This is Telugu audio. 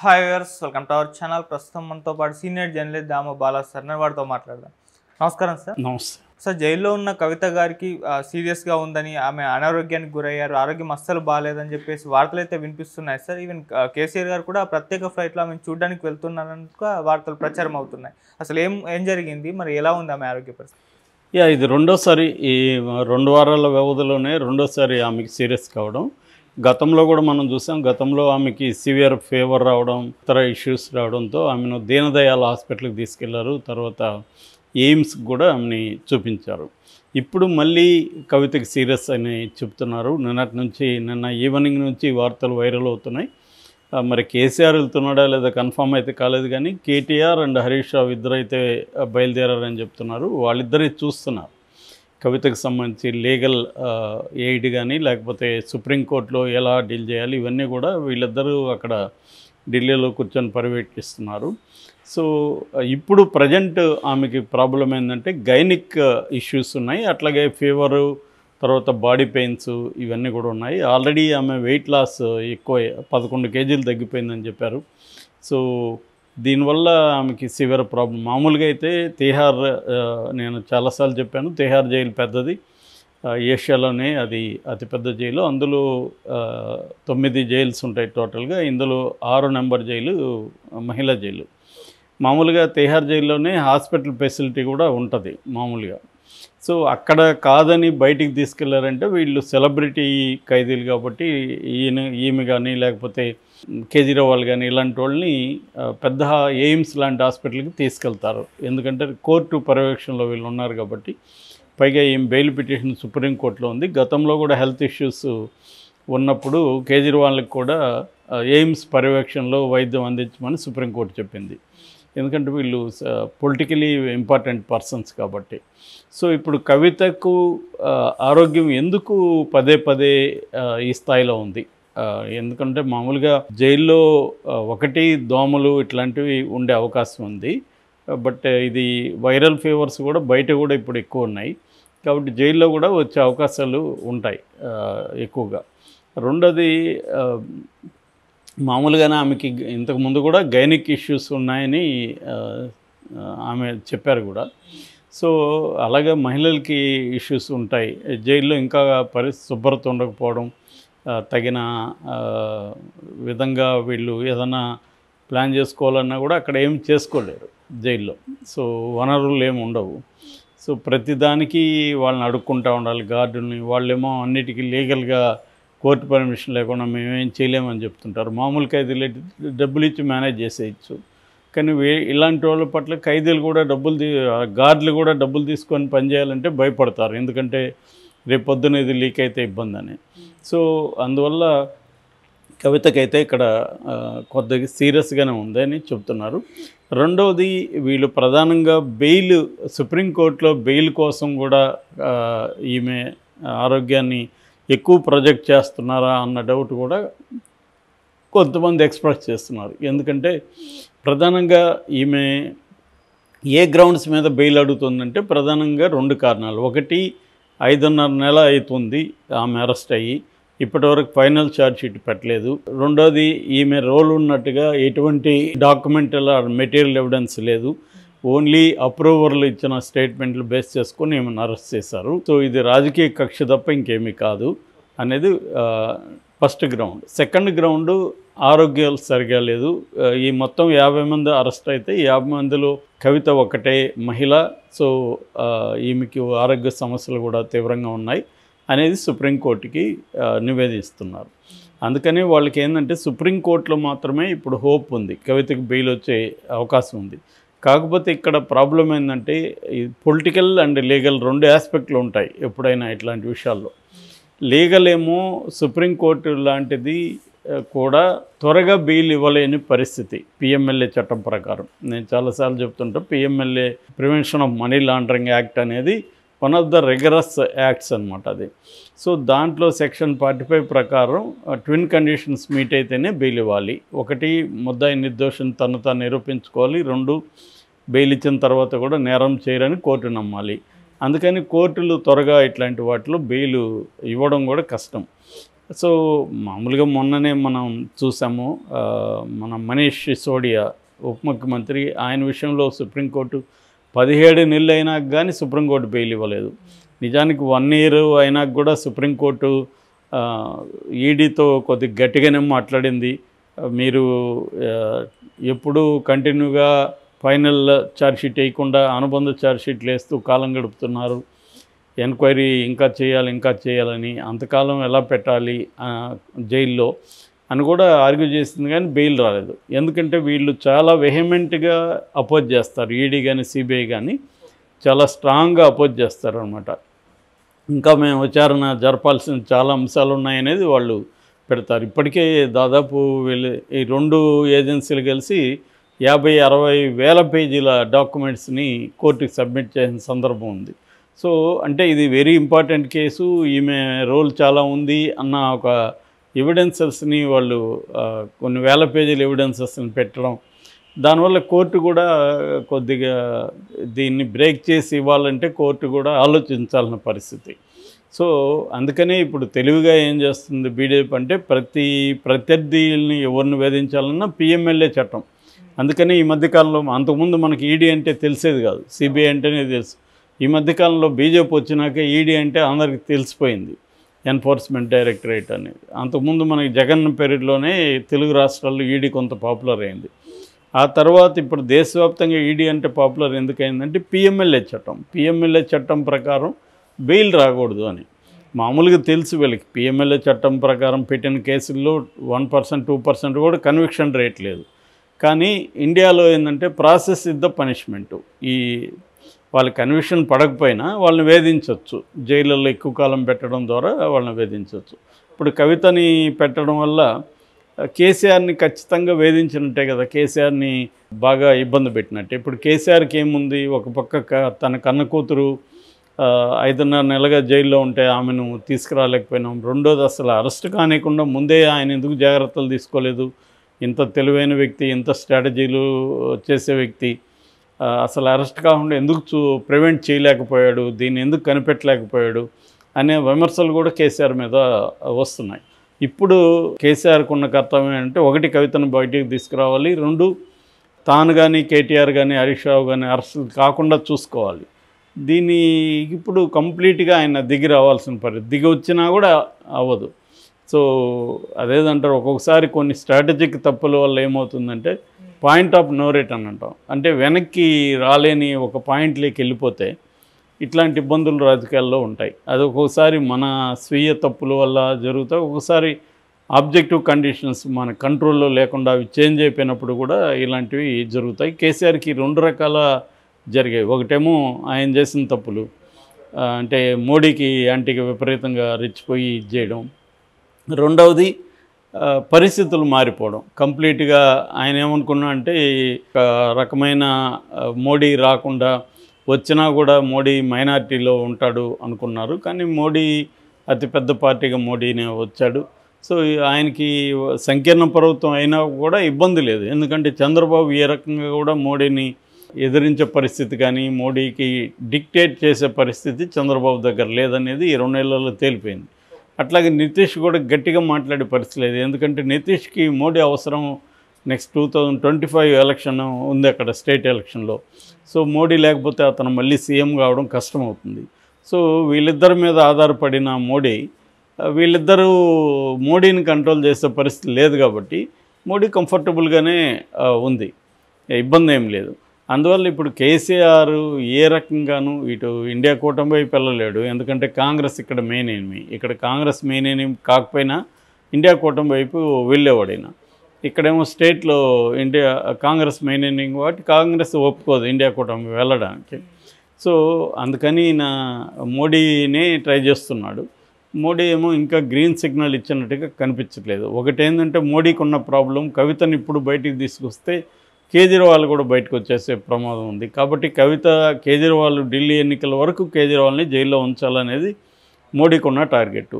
Hi viewers, welcome to our channel. ప్రస్తుతం మనతో పాటు సీనియర్ జర్నలిస్ట్ దామ బాలా సార్ వారితో మాట్లాడదాం. నమస్కారం సార్. నమస్తే సార్, జైల్లో ఉన్న కవిత గారికి సీరియస్గా ఉందని, ఆమె అనారోగ్యానికి గురయ్యారు, ఆరోగ్యం అస్సలు బాగాలేదని చెప్పేసి వార్తలు అయితే వినిపిస్తున్నాయి సార్. ఈవెన్ కేసీఆర్ గారు కూడా ప్రత్యేక ఫ్లైట్లో ఆమెను చూడడానికి వెళ్తున్నారని వార్తలు ప్రచారం అవుతున్నాయి. అసలు ఏం జరిగింది, మరి ఎలా ఉంది ఆమె ఆరోగ్య పరిస్థితి? ఇది రెండోసారి ఈ 2 వారాల వ్యవధిలోనే రెండోసారి ఆమెకి సీరియస్ కావడం. గతంలో కూడా మనం చూసాం. గతంలో ఆమెకి సివియర్ ఫీవర్ రావడం, ఇతర ఇష్యూస్ రావడంతో ఆమెను దీనదయాళ హాస్పిటల్కి తీసుకెళ్లారు. తర్వాత ఎయిమ్స్కి కూడా ఆమెని చూపించారు. ఇప్పుడు మళ్ళీ కవితకి సీరియస్ అని చెప్తున్నారు. నిన్న ఈవినింగ్ నుంచి వార్తలు వైరల్ అవుతున్నాయి. మరి కేసీఆర్ వెళ్తున్నాడా లేదా కన్ఫామ్ అయితే కాలేదు, కానీ కేటీఆర్ అండ్ హరీష్ రావు ఇద్దరైతే బయలుదేరారని చెప్తున్నారు. వాళ్ళిద్దరే చూస్తున్నారు కవితకు సంబంధించి లీగల్ ఎయిడ్ కానీ లేకపోతే సుప్రీంకోర్టులో ఎలా డీల్ చేయాలి, ఇవన్నీ కూడా వీళ్ళిద్దరూ అక్కడ ఢిల్లీలో కూర్చొని పర్యవేక్షిస్తున్నారు. సో ఇప్పుడు ప్రజెంట్ ఆమెకి ప్రాబ్లం ఏంటంటే గైనిక్ ఇష్యూస్ ఉన్నాయి, అట్లాగే ఫీవరు, తర్వాత బాడీ పెయిన్స్ ఇవన్నీ కూడా ఉన్నాయి. ఆల్రెడీ ఆమె వెయిట్ లాస్ ఎక్కువ 11 కేజీలు తగ్గిపోయిందని చెప్పారు. సో దీనివల్ల ఆమెకి సివియర్ ప్రాబ్లం. మామూలుగా అయితే తిహార్, నేను చాలాసార్లు చెప్పాను, తిహార్ జైలు పెద్దది, ఏషియాలోనే అది అతిపెద్ద జైలు. అందులో 9 జైల్స్ ఉంటాయి టోటల్గా. ఇందులో 6 నెంబర్ జైలు మహిళా జైలు. మామూలుగా తిహార్ జైల్లోనే హాస్పిటల్ ఫెసిలిటీ కూడా ఉంటుంది మామూలుగా. సో అక్కడ కాదని బయటికి తీసుకెళ్లారంటే వీళ్ళు సెలబ్రిటీ ఖైదీలు కాబట్టి ఈమె కానీ లేకపోతే కేజ్రీవాల్ కానీ ఇలాంటి వాళ్ళని పెద్ద ఎయిమ్స్ లాంటి హాస్పిటల్కి తీసుకెళ్తారు. ఎందుకంటే కోర్టు పర్యవేక్షణలో వీళ్ళు ఉన్నారు కాబట్టి. పైగా ఈమె బెయిల్ పిటిషన్ సుప్రీంకోర్టులో ఉంది. గతంలో కూడా హెల్త్ ఇష్యూస్ ఉన్నప్పుడు కేజ్రీవాల్కి కూడా ఎయిమ్స్ పర్యవేక్షణలో వైద్యం అందించమని సుప్రీంకోర్టు చెప్పింది. ఎందుకంటే వీళ్ళు పొలిటికలీ ఇంపార్టెంట్ పర్సన్స్ కాబట్టి. సో ఇప్పుడు కవితకు ఆరోగ్యం ఎందుకు పదే పదే ఈ స్థాయిలో ఉంది? ఎందుకంటే మామూలుగా జైల్లో ఒకటి దోమలు ఇట్లాంటివి ఉండే అవకాశం ఉంది. బట్ ఇది వైరల్ ఫీవర్స్ కూడా బయట కూడా ఇప్పుడు ఎక్కువ ఉన్నాయి కాబట్టి జైల్లో కూడా వచ్చే అవకాశాలు ఉంటాయి ఎక్కువగా. రెండోది, మామూలుగానే ఆమెకి ఇంతకుముందు కూడా గైనిక్ ఇష్యూస్ ఉన్నాయని ఆమె చెప్పారు కూడా. సో అలాగే మహిళలకి ఇష్యూస్ ఉంటాయి జైల్లో. ఇంకా శుభ్రత ఉండకపోవడం, తగిన విధంగా వీళ్ళు ఏదైనా ప్లాన్ చేసుకోవాలన్నా కూడా అక్కడ ఏమి చేసుకోలేరు జైల్లో. సో వనరులు ఏమి ఉండవు. సో ప్రతిదానికి వాళ్ళని అడుక్కుంటూ ఉండాలి గార్డుల్ని. వాళ్ళేమో అన్నిటికీ లీగల్గా కోర్టు పర్మిషన్ లేకుండా మేమేం చేయలేమని చెప్తుంటారు. మామూలు ఖైదీలు డబ్బులు ఇచ్చి మేనేజ్ చేసేయచ్చు, కానీ ఇలాంటి వాళ్ళ పట్ల ఖైదీలు కూడా గార్డులు కూడా డబ్బులు తీసుకొని పనిచేయాలంటే భయపడతారు. ఎందుకంటే రేపు పొద్దున ఇది లీక్ అయితే ఇబ్బంది అని. సో అందువల్ల కవితకైతే ఇక్కడ కొద్దిగా సీరియస్గానే ఉందని చెప్తున్నారు. రెండవది, వీళ్ళు ప్రధానంగా బెయిల్, సుప్రీంకోర్టులో బెయిల్ కోసం కూడా ఈమె ఆరోగ్యాన్ని ఎక్కువ ప్రొజెక్ట్ చేస్తున్నారా అన్న డౌట్ కూడా కొంతమంది ఎక్స్ప్రెస్ చేస్తున్నారు. ఎందుకంటే ప్రధానంగా ఈమె ఏ గ్రౌండ్స్ మీద బెయిల్ అడుగుతుందంటే ప్రధానంగా 2 కారణాలు. ఒకటి, 5.5 నెల అవుతుంది ఆమె అరెస్ట్ అయ్యి, ఇప్పటివరకు ఫైనల్ ఛార్జ్ షీట్ పెట్టలేదు. రెండోది, ఈమె రోల్ ఉన్నట్టుగా ఎటువంటి డాక్యుమెంటల్ మెటీరియల్ ఎవిడెన్స్ లేదు. ఓన్లీ అప్రూవర్లు ఇచ్చిన స్టేట్మెంట్లు బేస్ చేసుకొని ఈమెను అరెస్ట్ చేశారు. సో ఇది రాజకీయ కక్ష తప్ప ఇంకేమీ కాదు అనేది ఫస్ట్ గ్రౌండ్. సెకండ్ గ్రౌండ్, ఆరోగ్యాలు సరిగా లేదు. ఈ మొత్తం 50 మంది అరెస్ట్ అయితే 50 మందిలో కవిత ఒకటే మహిళ. సో ఈమెకి ఆరోగ్య సమస్యలు కూడా తీవ్రంగా ఉన్నాయి అనేది సుప్రీంకోర్టుకి నివేదిస్తున్నారు. అందుకని వాళ్ళకి ఏంటంటే సుప్రీంకోర్టులో మాత్రమే ఇప్పుడు హోప్ ఉంది, కవితకి బెయిల్ వచ్చే అవకాశం ఉంది. కాకపోతే ఇక్కడ ప్రాబ్లం ఏంటంటే ఈ పొలిటికల్ అండ్ లీగల్ 2 ఆస్పెక్ట్లు ఉంటాయి ఎప్పుడైనా ఇట్లాంటి విషయాల్లో. లీగల్ ఏమో సుప్రీంకోర్టు లాంటిది కూడా త్వరగా బెయిల్ ఇవ్వలేని పరిస్థితి పిఎంఎల్ఏ చట్టం ప్రకారం. నేను చాలాసార్లు చెప్తుంటా, PMLA prevention of money laundering act అనేది one of the rigorous acts అనమాట అది. సో దాంట్లో సెక్షన్ 45 ప్రకారం ట్విన్ కండిషన్స్ మీట్ అయితేనే బెయిల్ ఇవ్వాలి. ఒకటి, ముద్దాయి నిర్దోషం తను తాను నిరూపించుకోవాలి. 2, బెయిల్ ఇచ్చిన తర్వాత కూడా నేరం చేయరని కోర్టు నమ్మాలి. అందుకని కోర్టులు త్వరగా ఇట్లాంటి వాటిలో బెయిల్ ఇవ్వడం కూడా కష్టం. సో మామూలుగా మొన్ననే మనం చూసాము, మన మనీష్ సిసోడియా ఉప ముఖ్యమంత్రి, ఆయన విషయంలో సుప్రీంకోర్టు 17 నెలలు అయినా కానీ సుప్రీంకోర్టు బెయిల్ ఇవ్వలేదు. నిజానికి 1 ఇయర్ అయినా కూడా సుప్రీంకోర్టు ఈడీతో కొద్దిగా గట్టిగానే మాట్లాడింది. మీరు ఎప్పుడూ కంటిన్యూగా ఫైనల్ ఛార్జ్షీట్ వేయకుండా అనుబంధ ఛార్జ్షీట్లు వేస్తూ కాలం గడుపుతున్నారు, ఎంక్వైరీ ఇంకా చేయాలని, అంతకాలం ఎలా పెట్టాలి జైల్లో అని కూడా ఆర్గ్యూ చేసింది, కానీ బెయిల్ రాలేదు. ఎందుకంటే వీళ్ళు చాలా వెహిమెంట్గా అపోజ్ చేస్తారు, ఈడీ కానీ సిబిఐ కానీ చాలా స్ట్రాంగ్గా అపోజ్ చేస్తారు అనమాట. ఇంకా మేము విచారణ జరపాల్సిన చాలా అంశాలు ఉన్నాయనేది వాళ్ళు పెడతారు. ఇప్పటికే దాదాపు వీళ్ళు ఈ 2 ఏజెన్సీలు కలిసి 50-60 వేల పేజీల డాక్యుమెంట్స్ని కోర్టుకి సబ్మిట్ చేసిన సందర్భం ఉంది. సో అంటే ఇది వెరీ ఇంపార్టెంట్ కేసు, ఈమె రోల్ చాలా ఉంది అన్న ఒక ఎవిడెన్సెస్ని వాళ్ళు కొన్ని వేల పేజీల ఎవిడెన్సెస్ని పెట్టడం, దానివల్ల కోర్టు కూడా కొద్దిగా దీన్ని బ్రేక్ చేసి ఇవ్వాలంటే కోర్టు కూడా ఆలోచించాల్సిన పరిస్థితి. సో అందుకనే ఇప్పుడు తెలివిగా ఏం చేస్తుంది బీజేపీ అంటే, ప్రత్యర్థుల్ని ఎవరిని వేధించాలన్నా పిఎంఎల్ఏ చట్టం. అందుకని ఈ మధ్యకాలంలో, అంతకుముందు మనకి ఈడీ అంటే తెలిసేది కాదు, సిబిఐ అంటేనే తెలుసు. ఈ మధ్యకాలంలో బీజేపీ వచ్చినాక ఈడీ అంటే అందరికి తెలిసిపోయింది, ఎన్ఫోర్స్మెంట్ డైరెక్టరేట్ అనేది. అంతకుముందు మనకి జగన్ పీరియడ్లోనే తెలుగు రాష్ట్రాల్లో ఈడీ కొంత పాపులర్ అయింది. ఆ తర్వాత ఇప్పుడు దేశవ్యాప్తంగా ఈడీ అంటే పాపులర్ ఎందుకైందంటే పిఎంఎల్ఏ చట్టం ప్రకారం బెయిల్ రాకూడదు అని. మామూలుగా తెలుసు వీళ్ళకి, పిఎంఎల్ఏ చట్టం ప్రకారం పెట్టిన కేసుల్లో 1%, 2% కూడా కన్విక్షన్ రేట్ లేదు. కానీ ఇండియాలో ఏంటంటే ప్రాసెస్ ఇస్ ద పనిష్మెంటు. ఈ వాళ్ళ కన్విక్షన్ పడకపోయినా వాళ్ళని వేధించవచ్చు, జైళ్ళల్లో ఎక్కువ కాలం పెట్టడం ద్వారా వాళ్ళని వేధించవచ్చు. ఇప్పుడు కవితని పెట్టడం వల్ల కేసీఆర్ని ఖచ్చితంగా వేధించినట్టే కదా, కేసీఆర్ని బాగా ఇబ్బంది పెట్టినట్టే. ఇప్పుడు కేసీఆర్కి ఏముంది, ఒక పక్క తన కన్న కూతురు 5.5 నెలలుగా జైల్లో ఉంటే ఆమెను తీసుకురాలేకపోయినాం. రెండోది అసలు అరెస్ట్ కానికుండా ముందే ఆయన ఎందుకు జాగ్రత్తలు తీసుకోలేదు? ఇంత తెలివైన వ్యక్తి, ఇంత స్ట్రాటజీలు చేసే వ్యక్తి అసలు అరెస్ట్ కాకుండా ఎందుకు ప్రివెంట్ చేయలేకపోయాడు, దీన్ని ఎందుకు కనిపెట్టలేకపోయాడు అనే విమర్శలు కూడా కేసీఆర్ మీద వస్తున్నాయి. ఇప్పుడు కేసీఆర్కు ఉన్న కర్తవ్యం ఏంటంటే, 1 కవితను బయటికి తీసుకురావాలి, 2 తాను కానీ కేటీఆర్ కానీ హరీష్ రావు కానీ అరెస్ట్ కాకుండా చూసుకోవాలి. దీన్ని ఇప్పుడు కంప్లీట్గా ఆయన దిగి రావాల్సిన పరిస్థితి, దిగి వచ్చినా కూడా అవ్వదు. సో అదేదంటారు, ఒక్కొక్కసారి కొన్ని స్ట్రాటజిక్ తప్పుల వల్ల ఏమవుతుందంటే పాయింట్ ఆఫ్ నో రిటర్న్ అంటాం. అంటే వెనక్కి రాలేని ఒక పాయింట్లోకి వెళ్ళిపోతే ఇట్లాంటి ఇబ్బందులు రాజకీయాల్లో ఉంటాయి. అది ఒక్కొక్కసారి మన స్వీయ తప్పుల వల్ల జరుగుతాయి, ఒక్కొక్కసారి ఆబ్జెక్టివ్ కండిషన్స్ మన కంట్రోల్లో లేకుండా అవి చేంజ్ అయిపోయినప్పుడు కూడా ఇలాంటివి జరుగుతాయి. కేసీఆర్కి 2 రకాల జరిగాయి. ఒకటేమో ఆయన చేసిన తప్పులు, అంటే మోడీకి యాంటీగా విపరీతంగా రెచ్చిపోయి చేయడం. రెండవది పరిస్థితులు మారిపోవడం. కంప్లీట్గా ఆయన ఏమనుకున్నా అంటే, ఒక రకమైన మోడీ రాకుండా వచ్చినా కూడా మోడీ మైనారిటీలో ఉంటాడు అనుకున్నారు. కానీ మోడీ అతిపెద్ద పార్టీగా మోడీనే వచ్చాడు. సో ఆయనకి సంకీర్ణ ప్రభుత్వం అయినా కూడా ఇబ్బంది లేదు, ఎందుకంటే చంద్రబాబు ఏ రకంగా కూడా మోడీని ఎదిరించే పరిస్థితి కానీ మోడీకి డిక్టేట్ చేసే పరిస్థితి చంద్రబాబు దగ్గర లేదనేది ఈ 2 నెలల్లో తేలిపోయింది. అట్లాగే నితీష్ కూడా గట్టిగా మాట్లాడే పరిస్థితి లేదు, ఎందుకంటే నితీష్కి మోడీ అవసరం. నెక్స్ట్ 2025 ఎలక్షన్ ఉంది అక్కడ, స్టేట్ ఎలక్షన్లో. సో మోడీ లేకపోతే అతను మళ్ళీ సీఎం కావడం కష్టమవుతుంది. సో వీళ్ళిద్దరి మీద ఆధారపడిన వీళ్ళిద్దరూ మోడీని కంట్రోల్ చేసే పరిస్థితి లేదు కాబట్టి మోడీ కంఫర్టబుల్గానే ఉంది, ఇబ్బంది ఏం లేదు. అందువల్ల ఇప్పుడు కేసీఆర్ ఏ రకంగానూ ఇటు ఇండియా కూటమి వైపు వెళ్ళలేడు, ఎందుకంటే కాంగ్రెస్ ఇక్కడ మెయిన్ ఎనిమి. ఇక్కడ కాంగ్రెస్ మెయిన్ ఎనిమి కాకపోయినా ఇండియా కూటమి వైపు వెళ్ళేవాడైనా. ఇక్కడేమో స్టేట్లో కాంగ్రెస్ మెయిన్ ఎనిమి కాబట్టి కాంగ్రెస్ ఒప్పుకోదు ఇండియా కూటమి వెళ్ళడానికి. సో అందుకని మోడీనే ట్రై చేస్తున్నాడు. మోడీ ఏమో ఇంకా గ్రీన్ సిగ్నల్ ఇచ్చినట్టుగా కనిపించట్లేదు. ఒకటేంటంటే మోడీకి ఉన్న ప్రాబ్లం, కవితను ఇప్పుడు బయటికి తీసుకొస్తే కేజ్రీవాల్ కూడా బయటకు వచ్చేసే ప్రమాదం ఉంది. కాబట్టి కేజ్రీవాల్ ఢిల్లీ ఎన్నికల వరకు కేజ్రీవాల్ని జైల్లో ఉంచాలనేది మోడీకి ఉన్న టార్గెట్.